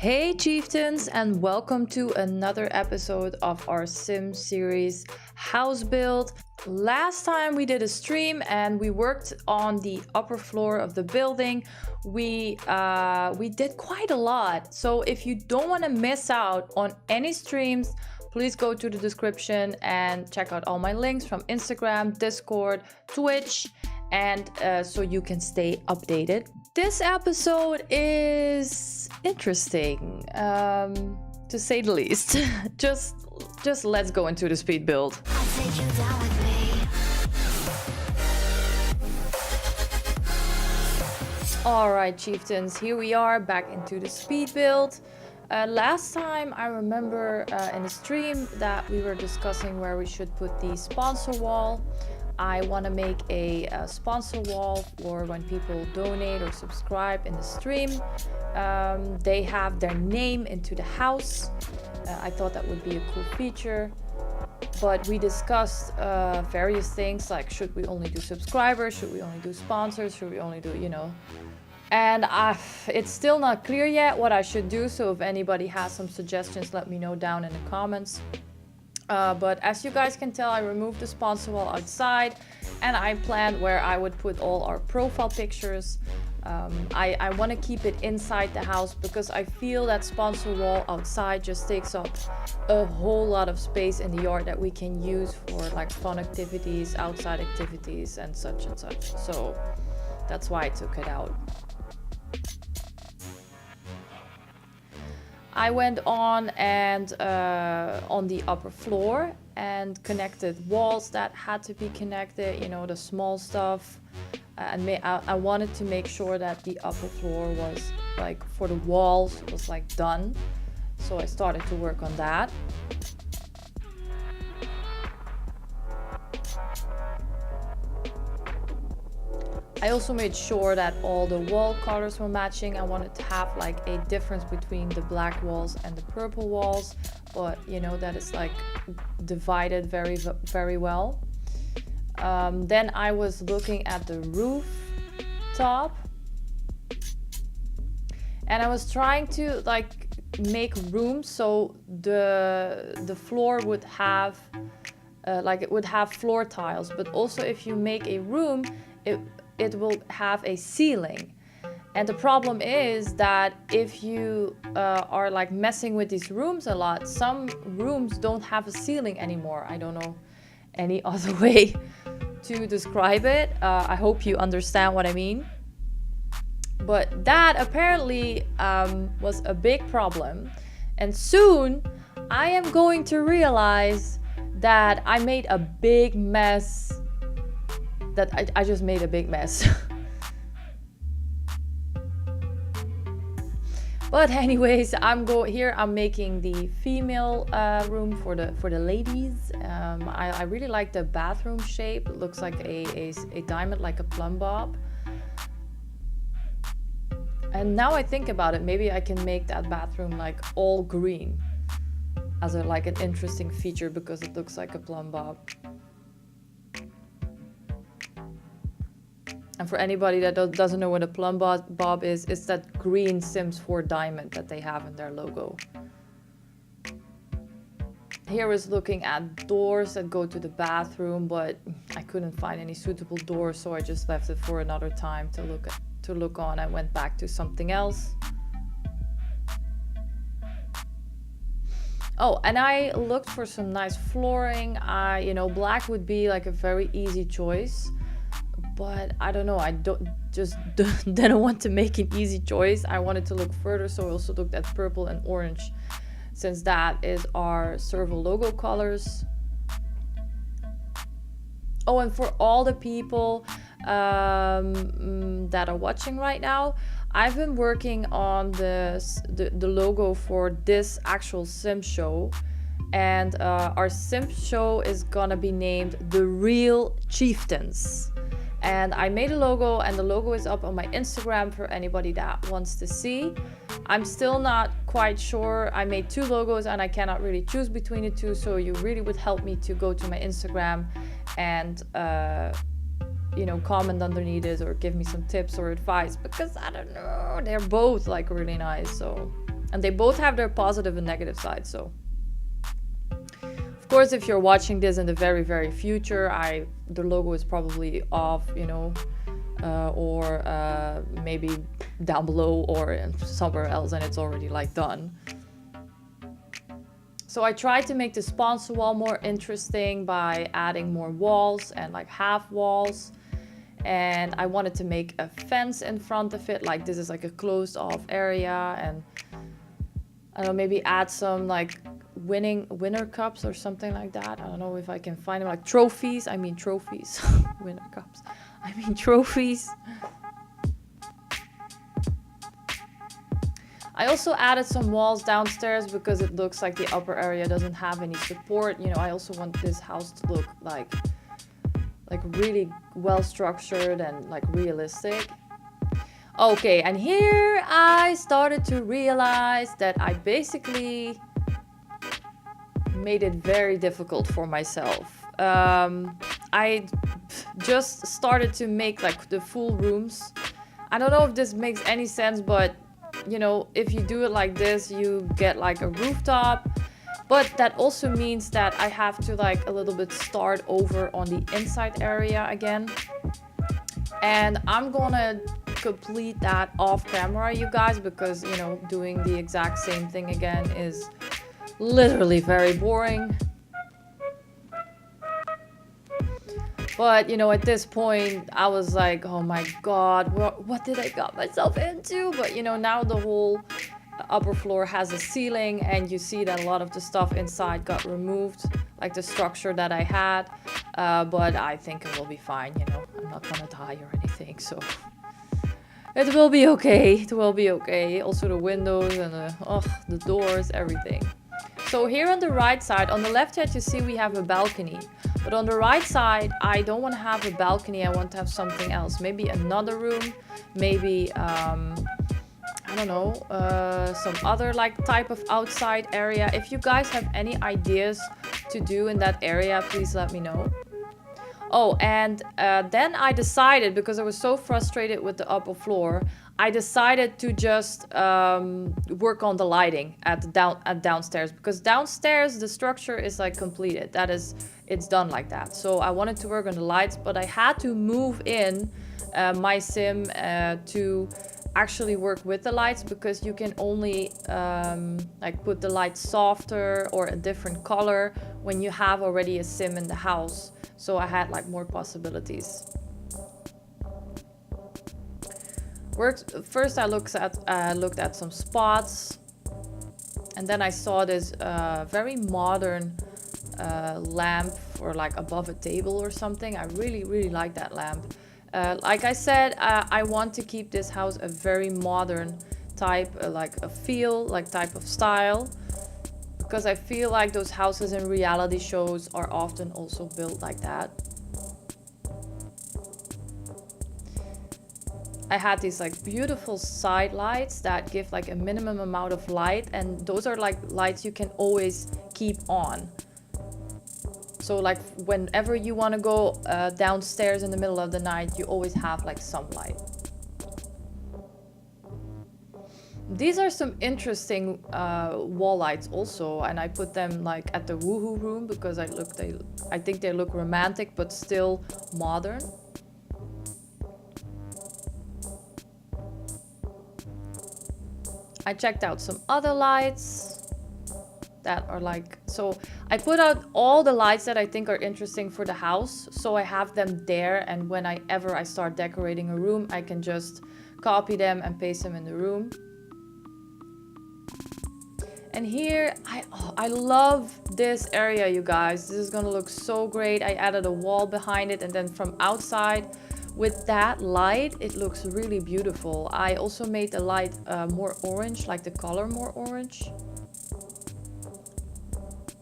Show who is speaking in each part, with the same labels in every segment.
Speaker 1: Hey chieftains, and welcome to another episode of our sim series house build. Last time we did a stream and we worked on the upper floor of the building. We did quite a lot, so if you don't want to miss out on any streams, please go to the description and check out all my links from Instagram, Discord, Twitch, and so you can stay updated. This episode is interesting, to say the least. just let's go into the speed build.
Speaker 2: I'll take you down with me.
Speaker 1: All right, chieftains, here we are back into the speed build. Last time I remember in the stream that we were discussing where we should put the sponsor wall. I want to make a sponsor wall for when people donate or subscribe in the stream. They have their name into the house. I thought that would be a cool feature. But we discussed various things like, should we only do subscribers? Should we only do sponsors? Should we only do, And it's still not clear yet what I should do. So if anybody has some suggestions, let me know down in the comments. But as you guys can tell, I removed the sponsor wall outside and I planned where I would put all our profile pictures. I want to keep it inside the house because I feel that sponsor wall outside just takes up a whole lot of space in the yard that we can use for like fun activities, outside activities and such and such. So that's why I took it out. I went on and on the upper floor and connected walls that had to be connected, the small stuff. And I wanted to make sure that the upper floor was like for the walls was like done. So I started to work on that. I also made sure that all the wall colors were matching. I wanted to have like a difference between the black walls and the purple walls, but that is like divided very, very well. Then I was looking at the roof top and I was trying to like make room so the floor would have it would have floor tiles, but also if you make a room, it will have a ceiling. And the problem is that if you are like messing with these rooms a lot, some rooms don't have a ceiling anymore. I don't know any other way to describe it. I hope you understand what I mean. But that apparently was a big problem. And soon I am going to realize that I made a big mess. That I just made a big mess. But anyways, I'm making the female room for the ladies. I really like the bathroom shape. It looks like a diamond, like a plumb bob. And now I think about it, maybe I can make that bathroom like all green as an interesting feature because it looks like a plumb bob. And for anybody that doesn't know what a plumb bob is, it's that green Sims 4 diamond that they have in their logo. Here is looking at doors that go to the bathroom, but I couldn't find any suitable doors, so I just left it for another time to look on. I went back to something else. Oh, and I looked for some nice flooring. Black would be like a very easy choice. But I don't know, I didn't want to make an easy choice. I wanted to look further, so I also looked at purple and orange, since that is our servo logo colors. Oh, and for all the people that are watching right now, I've been working on the logo for this actual sim show. And our sim show is gonna be named The Real Chieftains. And I made a logo, and the logo is up on my Instagram for anybody that wants to see. I'm still not quite sure. I made two logos and I cannot really choose between the two, so you really would help me to go to my Instagram and comment underneath it or give me some tips or advice, because I don't know, they're both like really nice. So And they both have their positive and negative sides. So of course, if you're watching this in the very, very future, the logo is probably off, you know, or maybe down below or somewhere else, and it's already like done. So I tried to make the sponsor wall more interesting by adding more walls and like half walls. And I wanted to make a fence in front of it, like this is like a closed off area, and I don't know, maybe add some like winner cups or something like that. I don't know if I can find them, like trophies. I mean trophies. Winner cups. I mean trophies. I also added some walls downstairs because it looks like the upper area doesn't have any support. You know, I also want this house to look like really well structured and like realistic. Okay, and here I started to realize that I basically made it very difficult for myself. I just started to make like the full rooms. I don't know if this makes any sense, but you know, if you do it like this, you get like a rooftop. But that also means that I have to like a little bit start over on the inside area again. And I'm gonna complete that off camera, you guys, because you know, doing the exact same thing again is literally very boring. But you know, at this point I was like, oh my god, what did I got myself into? But you know, now the whole upper floor has a ceiling, and you see that a lot of the stuff inside got removed, like the structure that I had. But I think it will be fine, you know, I'm not gonna die or anything, so it will be okay. It will be okay. Also the windows and the doors, everything. So here on the right side, on the left hand you see we have a balcony. But on the right side, I don't want to have a balcony. I want to have something else. Maybe another room. Maybe, I don't know, some other like type of outside area. If you guys have any ideas to do in that area, please let me know. Oh, and then I decided, because I was so frustrated with the upper floor, I decided to just work on the lighting at downstairs, because downstairs the structure is like completed. It's done like that. So I wanted to work on the lights, but I had to move in my sim to actually work with the lights, because you can only like put the lights softer or a different color when you have already a sim in the house. So I had like more possibilities. First I looked at some spots, and then I saw this very modern lamp for like above a table or something. I really like that lamp. Like I said, I want to keep this house a very modern type, like a feel, like type of style, because I feel like those houses in reality shows are often also built like that. I had these like beautiful side lights that give like a minimum amount of light, and those are like lights you can always keep on. So like whenever you want to go downstairs in the middle of the night, you always have like some light. These are some interesting wall lights also, and I put them like at the woohoo room because I think they look romantic but still modern. I checked out some other lights that are like, so I put out all the lights that I think are interesting for the house, so I have them there, and whenever I start decorating a room, I can just copy them and paste them in the room. And here, I love this area, you guys. This is gonna look so great. I added a wall behind it, and then from outside with that light, it looks really beautiful. I also made the light more orange, like the color more orange.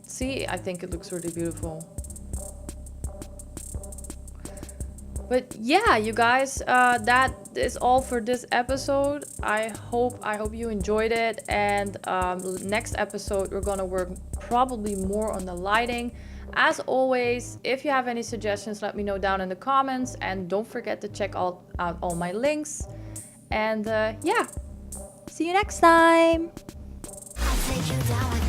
Speaker 1: See, I think it looks really beautiful. But yeah, you guys, that is all for this episode. I hope you enjoyed it. And next episode, we're gonna work probably more on the lighting. As always, if you have any suggestions, let me know down in the comments. And don't forget to check out all my links. And yeah, see you next time.
Speaker 2: you down with